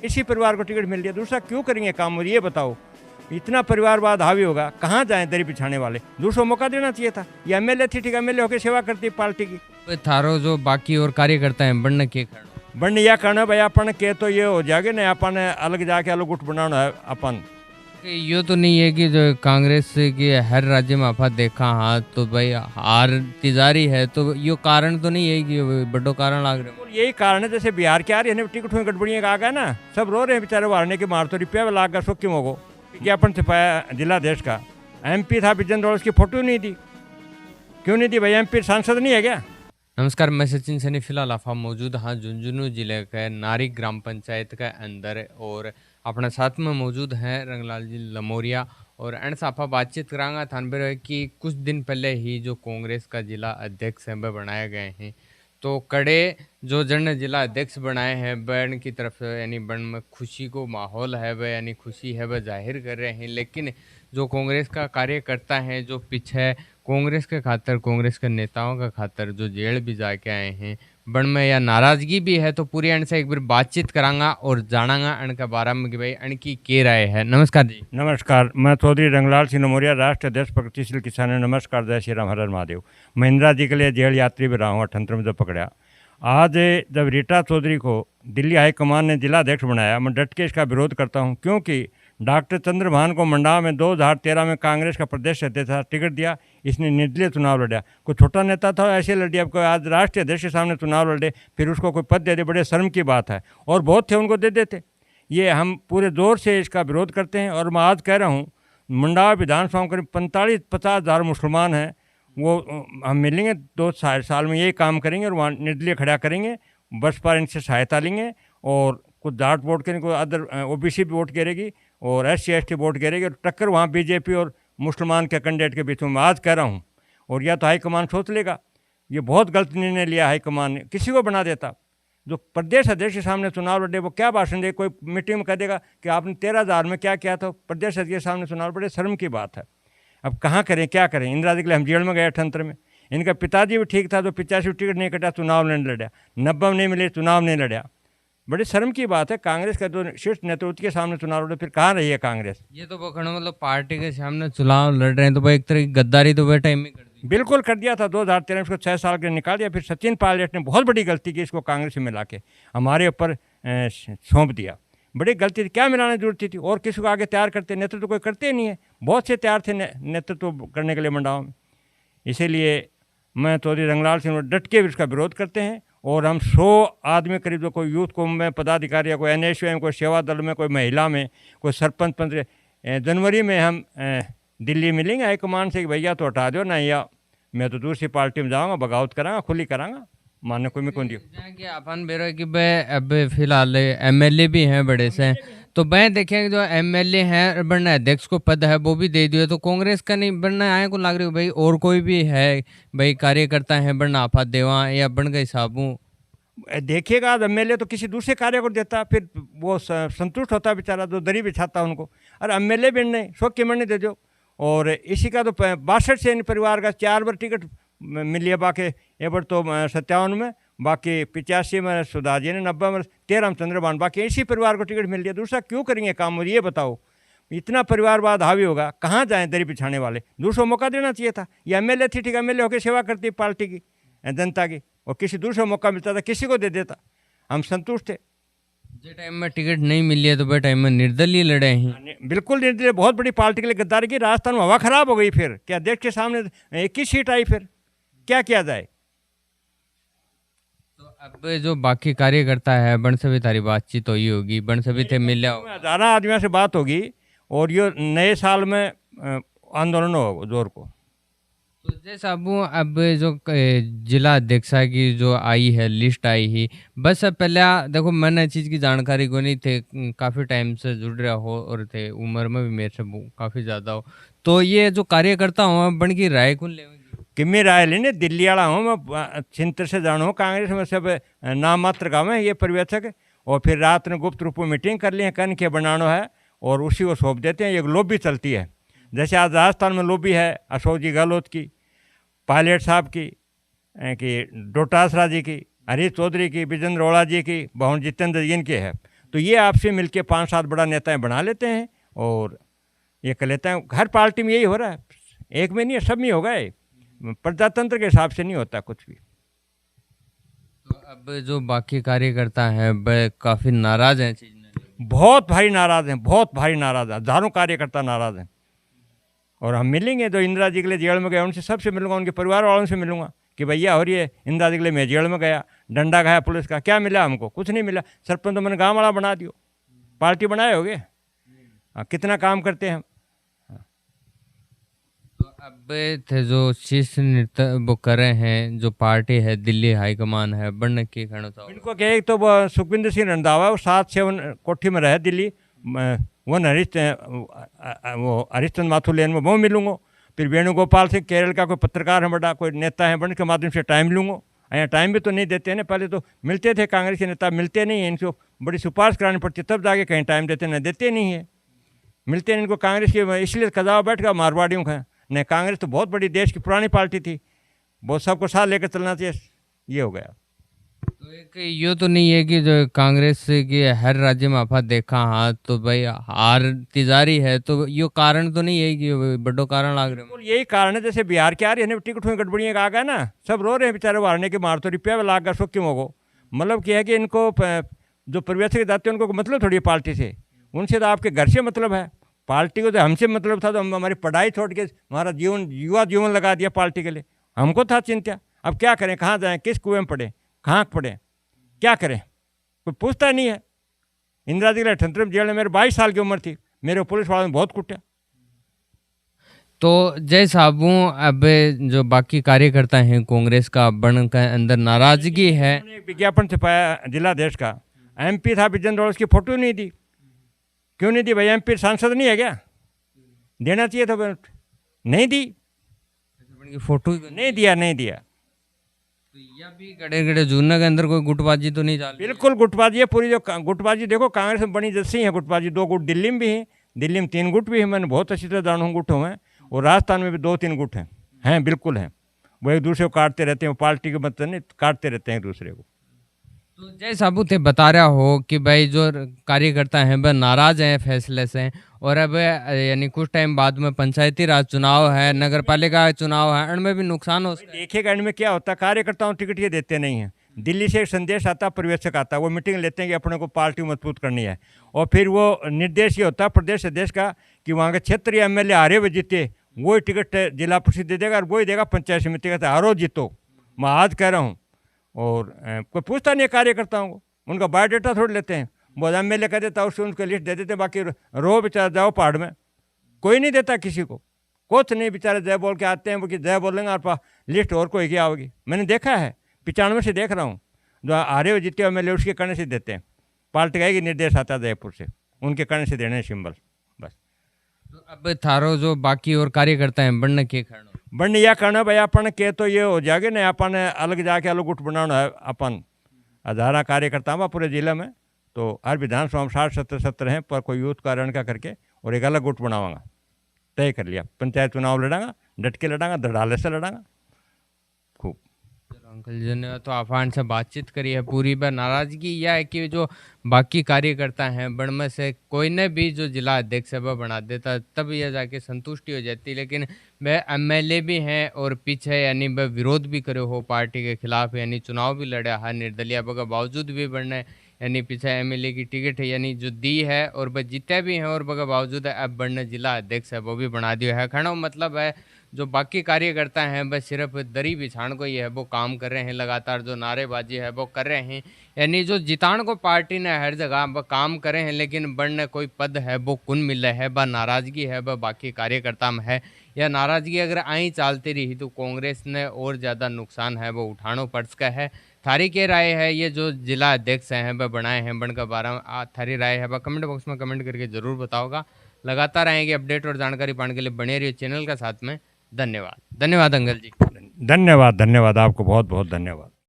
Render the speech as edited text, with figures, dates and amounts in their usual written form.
इसी परिवार को टिकट मिल गया, दूसरा क्यों करेंगे काम? और ये बताओ, इतना परिवारवाद हावी होगा, कहाँ जाएं दरी बिछाने वाले? दूसरों मौका देना चाहिए था। ये एमएलए थी, ठीक, एमएलए होकर सेवा करती पार्टी की। थारो जो बाकी और कार्यकर्ता हैं बनने के कारण बन यह करना भाई अपन के तो ये हो जाएगा ना, अपन अलग जाके अलग गुट बनाना है अपन। ये तो नहीं है कि जो कांग्रेस की हर राज्य में आपा देखा हाँ तो भाई हार तिजारी है, तो ये कारण तो नहीं है कि बड़ो कारण लाग रहे हो? यही कारण है, जैसे बिहार के आ रही है टिकट हुई गड़बड़ियाँ आ गया ना, सब रो रहे हैं बेचारे, वारने के मार तो रुपया लाग गया, सो क्यों होगो? विज्ञापन छपाया जिला देश का, एमपी था बिजन रोड, उसकी फोटो नहीं दी, क्यों नहीं दी भाई? एमपी सांसद नहीं है क्या? नमस्कार, मैं सचिन सैनी। फिलहाल आप मौजूद हाँ झुंझुनू जिले के नारी ग्राम पंचायत के अंदर, और अपने साथ में मौजूद हैं रंगलाल जी लमोरिया। और एंड साफा बातचीत करांगा थानबे कि कुछ दिन पहले ही जो कांग्रेस का जिला अध्यक्ष है वह बनाए गए हैं, तो कड़े जो जन जिला अध्यक्ष बनाए हैं बन की तरफ से यानी बन में खुशी को माहौल है वह यानी खुशी है वह जाहिर कर रहे हैं। लेकिन जो कांग्रेस का कार्यकर्ता है जो पीछे कांग्रेस के खातर कांग्रेस के नेताओं का खातर जो जेल भी जाके आए हैं बन में या नाराजगी भी है, तो पूरी अण से एक बार बातचीत करांगा और जानांगा अण के बारे में कि भाई अण की के राय है। नमस्कार जी। नमस्कार, मैं चौधरी रंगलाल सिंह नमोरिया, राष्ट्रीय अध्यक्ष प्रगतिशील किसान। नमस्कार, जय श्री राम, हर हर महादेव। महिंद्रा जी के लिए जेल यात्री भी रहा हूँ 78 में जब पकड़ा। आज जब रीटा चौधरी को दिल्ली हाईकमान ने जिला अध्यक्ष बनाया, मैं डट के इसका विरोध करता हूँ, क्योंकि डॉक्टर चंद्रभान को मंडाव में 2013 में कांग्रेस का प्रदेश अध्यक्ष था, टिकट दिया, इसने निर्दलीय चुनाव लड़ा। कोई छोटा नेता था ऐसे लड़ दिया, कोई आज राष्ट्रीय अध्यक्ष के सामने चुनाव लड़े फिर उसको कोई पद दे दे, बड़े शर्म की बात है। और बहुत थे उनको दे देते। ये हम पूरे जोर से इसका विरोध करते हैं। और मैं आज कह रहा हूँ, मंडाव विधानसभा में करीब 45-50 हज़ार मुसलमान हैं, वो हम मिलेंगे 2 साल में यही काम करेंगे और वहाँ निर्दलीय खड़ा करेंगे, बस पर इनसे सहायता लेंगे। और कुछ जाट वोट करेंगे, कोई अदर ओबीसी भी वोट करेगी और SC ST वोट करेगी, और टक्कर वहाँ बीजेपी और मुसलमान के कैंडिडेट के बीच में मैं आज कह रहा हूँ। और या तो हाईकमान सोच लेगा, ये बहुत गलत निर्णय लिया हाईकमान ने, किसी को बना देता। जो प्रदेश अध्यक्ष के सामने चुनाव लड़े वो क्या भाषण दे? कोई मीटिंग में कह देगा कि आपने 13,000 में क्या किया था? प्रदेश अध्यक्ष के सामने चुनाव, बड़े शर्म की बात है। अब कहाँ करें, क्या करें? इंदिरा जी के लिए हम जेल में गए 78 में। इनका पिताजी भी ठीक था, तो 85 टिकट नहीं कटा, चुनाव नहीं लड़ा। 90 में नहीं मिले, चुनाव नहीं लड़ा। बड़ी शर्म की बात है। कांग्रेस का जो शीर्ष नेतृत्व के सामने चुनाव लड़े, फिर कहाँ रही है कांग्रेस? ये तो बखड़ो मतलब पार्टी के सामने चुनाव लड़ रहे हैं, तो भाई एक तरह की गद्दारी तो वह टाइम में कर दी। बिल्कुल कर दिया था। 2013 में इसको 6 साल के लिए निकाल दिया। फिर सचिन पायलट ने बहुत बड़ी गलती की, इसको कांग्रेस में मिला के हमारे ऊपर सौंप दिया। बड़ी गलती थी, क्या मिलाने की जरूरत थी? और किसी को आगे तैयार करते, नेतृत्व कोई करते ही नहीं है। बहुत से तैयार थे नेतृत्व करने के लिए मंडाव में। इसीलिए मैं चौधरी रंगलाल सिंह डट के इसका विरोध करते हैं। और हम 100 आदमी करीब, जो कोई यूथ को में पदाधिकारी या कोई NSU में, कोई सेवा दल में, कोई महिला में, कोई सरपंच पंच, जनवरी में हम दिल्ली मिलेंगे हाईकमान से कि भैया तो हटा दो ना, या मैं तो दूसरी पार्टी में जाऊँगा, बगावत करांगा, खुली करांगा, मानने कोई में कौन दियो। कि अपन बेरो कि अब फिलहाल MLA भी हैं बड़े से, तो मैं देखें जो MLA हैं बनना अध्यक्ष को पद है वो भी दे दिया, तो कांग्रेस का नहीं बनना आए को लाग रही हो भाई? और कोई भी है भाई कार्यकर्ता है बनना आपा देवा या बन गए साबू? देखिएगा, MLA तो किसी दूसरे कार्य को देता, फिर वो संतुष्ट होता बेचारा, जो दरी बिछाता उनको। और MLA भी नहीं, शौक के मरने दे दो। और इसी का तो 62 से परिवार का 4 बार टिकट मिली है, बाकी ये बार तो 57 में, बाकी 85 में सुधाजी ने, 90 में 13 में चंद्रभान, बाकी इसी परिवार को टिकट मिल गया। दूसरा क्यों करेंगे काम? और ये बताओ, इतना परिवारवाद हावी होगा, कहाँ जाएं दरी बिछाने वाले? दूसरों मौका देना चाहिए था। ये MLA थी, ठीक, MLA होकर सेवा करती पार्टी की, जनता की, और किसी दूसरे मौका मिलता था किसी को दे देता, हम संतुष्ट थे। जो टाइम में टिकट नहीं मिली है तो वह टाइम में निर्दलीय लड़े हैं। बिल्कुल निर्दलीय, बहुत बड़ी पार्टी के लिए गद्दारी की। राजस्थान में हवा खराब हो गई। फिर क्या अध्यक्ष के सामने 21 सीट आई, फिर क्या किया जाए? तो अब जो बाकी कार्यकर्ता है बन से भी तारी बातचीत हुई होगी, बन से भी थे मिले हो? हज़ारों आदमियों से बात होगी। और ये नए साल में आंदोलन होगा जोर को। तो जैसे अब जो जिला अध्यक्षा की जो आई है लिस्ट आई ही, बस अब पहले देखो मैंने चीज़ की जानकारी को नहीं थे, काफ़ी टाइम से जुड़ रहा हो और थे उम्र में भी मेरे से काफ़ी ज़्यादा हो, तो ये जो कार्यकर्ता हो बन की राय कौन लेंगे? किम्मी राय लेने, दिल्ली वाला हूँ मैं, छिंतर से जाना हूँ, कांग्रेस में सब नाम मात्र का मैं ये पर्यवेक्षक। और फिर रात में गुप्त रूप में मीटिंग कर ली है, कन के बनाना है और उसी को सौंप देते हैं। एक लॉबी चलती है, जैसे आज राजस्थान में लॉबी है अशोक जी गहलोत की, पायलट साहब की, कि डोटासरा जी की, हरीश चौधरी की, विजेंद्र ओला जी की, भवन जितेंद्र जी इनके है। तो ये आपसे मिलके 5-7 बड़ा नेताएं बना लेते हैं और ये कर लेते हैं। हर पार्टी में यही हो रहा है, एक में नहीं है, सब में होगा। ये प्रजातंत्र के हिसाब से नहीं होता कुछ भी। तो अब जो बाकी कार्यकर्ता हैं वह काफ़ी नाराज़ हैं चीज़ में, बहुत भारी नाराज़ हैं, बहुत भारी नाराज़ हैं, हज़ारों कार्यकर्ता नाराज़ हैं। और हम मिलेंगे, जो इंदिरा जी के लिए जेल में गए उनसे सबसे मिलूंगा, उनके परिवार वालों से मिलूंगा कि भैया और ये इंदिरा जी के लिए मैं जेल में गया, डंडा खाया पुलिस का, क्या मिला हमको? कुछ नहीं मिला। सरपंच तो मैंने गाँव वाला बना दियो, पार्टी बनाए होगे। कितना काम करते हैं हम। तो अब थे जो शीर्ष नेता वो कर रहे हैं, जो पार्टी है दिल्ली हाईकमान है, बढ़ने की कहना चाहोगे? इनको क्या, एक तो वो सुखविंदर सिंह रंधावा वो 7-7 कोठी में रहे दिल्ली, वन वो हरिश्चंद्र माथुर लेन में वो मिलूंगा। फिर वेणुगोपाल सिंह केरल का कोई पत्रकार है बड़ा, कोई नेता है बड़े, के माध्यम से टाइम लूँगा। यहाँ टाइम भी तो नहीं देते ना, पहले तो मिलते थे कांग्रेस के नेता, मिलते नहीं हैं, इनको बड़ी सिफारिश करानी पड़ती तब जाके कहीं टाइम देते, ना देते नहीं है, मिलते नहीं इनको कांग्रेस के, इसलिए कदावा बैठ कर मारवाड़ियों का नहीं। कांग्रेस तो बहुत बड़ी देश की पुरानी पार्टी थी, बहुत सबको साथ लेकर चलना चाहिए, ये हो गया। तो एक ये तो नहीं है कि जो कांग्रेस की हर राज्य में आपा देखा हाँ तो भाई हार तिजारी है, तो ये कारण तो नहीं है कि बड़ो कारण लाग रहे और यही कारण है, जैसे बिहार के आ रही है टिकट हुई गड़बड़ियाँ आ गया ना, सब रो रहे हैं बेचारे, हारने के मार तो रुपया लाग गया, सो क्यों होगो। मतलब क्या है कि इनको जो प्रवेश के जाते हैं उनको मतलब थोड़ी पार्टी से, उनसे तो आपके घर से मतलब है, पार्टी को तो हमसे मतलब था, तो हम हमारी पढ़ाई छोड़ के हमारा जीवन युवा जीवन लगा दिया पार्टी के लिए, हमको था चिंता। अब क्या करें, कहाँ जाएँ, किस कुएं में पढ़ें, कहाँ पढ़ें, क्या करें, कोई पूछता नहीं है। इंदिरा जी के 78 जेल में मेरे 22 साल की उम्र थी, मेरे पुलिस वालों ने बहुत कुटा। तो जय साहबू, अब जो बाकी कार्यकर्ता हैं कांग्रेस का बन के अंदर नाराजगी है। एक विज्ञापन छपाया जिलाध्यक्ष का, MP था बिजन, उसकी फोटो नहीं दी, क्यों नहीं दी भाई? MP सांसद नहीं है क्या? देना चाहिए था, नहीं दी, फोटो नहीं दिया, नहीं दिया। तो यह भी गड़े गड़े जूना के अंदर कोई गुटबाजी तो नहीं चाल रही? बिल्कुल गुटबाजी है पूरी, जो गुटबाजी देखो कांग्रेस में बनी जैसी है गुटबाजी। 2 गुट दिल्ली में भी हैं, दिल्ली में 3 गुट भी हैं, मैंने बहुत अच्छी तरह जाना हूँ गुटों में, और राजस्थान में भी 2-3 गुट हैं, बिल्कुल हैं। वो एक दूसरे को काटते रहते हैं, पार्टी के मतलब नहीं, काटते रहते हैं एक दूसरे को। तो जय साबू थे बता रहा हो कि भाई जो कार्यकर्ता हैं वह नाराज हैं फैसले से, और अब यानी कुछ टाइम बाद में पंचायती राज चुनाव है, नगर पालिका चुनाव है, उनमें भी नुकसान हो सकता है। देखिएगा इनमें क्या होता है, कार्यकर्ताओं टिकट ये देते नहीं हैं। दिल्ली से एक संदेश आता, पर्यवेक्षक आता, वो मीटिंग लेते हैं कि अपने को पार्टी मजबूत करनी है, और फिर वो निर्देश ये होता है प्रदेश अध्यक्ष का कि वहाँ के क्षेत्रीय MLA हारे हुए जीते, वही टिकट जिला परिषद दे देगा और वही देगा पंचायत समिति का, हारो जीतो। मैं आज कह रहा हूँ, और कोई पूछता नहीं है कार्यकर्ताओं को, उनका बायोडाटा थोड़ लेते हैं, वो MLA कह देता उससे उनको लिस्ट दे देते, बाकी रो बेचारा जाओ पहाड़ में, कोई नहीं देता किसी को, कुछ नहीं, बेचारे जय बोल के आते हैं, वो कि जय बोलेंगे और लिस्ट और कोई क्या होगी। मैंने देखा है, 95 से देख रहा हूँ, जो हारे हुए जीते MLA उसके करने से देते हैं, पार्टी का ही निर्देश आता है जयपुर से, उनके करने से देने सिंबल बस। तो अब थारो जो बाकी और कार्यकर्ता हैं बढ़ने के कारण बढ़ने या करना भाई अपन के तो ये हो जाएगा ना, अपन अलग जाके अलग गुट बनाना है, अपन 1000 कार्यकर्ता हुआ पूरे जिले में, तो हर विधानसभा में 60-70 हैं, पर कोई यूथ कारण का करके और एक अलग गुट बनाऊंगा, तय कर लिया। पंचायत चुनाव लड़ांगा, डट के लड़ांगा, धड़ाले से लड़ांगा खूब। अंकल जी ने तो आफान से बातचीत करी है, पूरी बार नाराजगी यह है कि जो बाकी कार्यकर्ता हैं बड़ में से कोई ने भी जो जिला अध्यक्ष है वह बना देता, तब यह जाके संतुष्टि हो जाती, लेकिन वह MLA भी हैं और पीछे यानी वह विरोध भी करे हो पार्टी के खिलाफ, यानी चुनाव भी लड़ा है निर्दलीय के बावजूद भी बढ़ने, यानी पीछे MLA की टिकट है यानी जो दी है और वह जीते भी हैं, और बगे बावजूद अब बढ़ने जिला अध्यक्ष है वो भी बना दिया है। खड़ा मतलब है जो बाकी कार्यकर्ता हैं बस सिर्फ दरी बिछाण को ही है वो काम कर रहे हैं, लगातार जो नारेबाजी है वो कर रहे हैं, यानी जो जितान को पार्टी ने हर जगह वो काम करे हैं, लेकिन बढ़ने कोई पद है वो कुन मिले है, ब नाराजगी है वह बाकी कार्यकर्ता में है। यह नाराजगी अगर आई चलती रही तो कांग्रेस ने और ज़्यादा नुकसान है वो उठानो पड़ सका है। थारी के राय है ये जो जिला अध्यक्ष हैं वह बनाए हैं बन का 12 थारी राय है वह कमेंट बॉक्स में कमेंट करके ज़रूर बताओगा। लगातार आएंगे अपडेट और जानकारी पाने के लिए बने रहिए चैनल का साथ में। धन्यवाद, धन्यवाद अंकल जी। धन्यवाद, धन्यवाद आपको, बहुत बहुत धन्यवाद।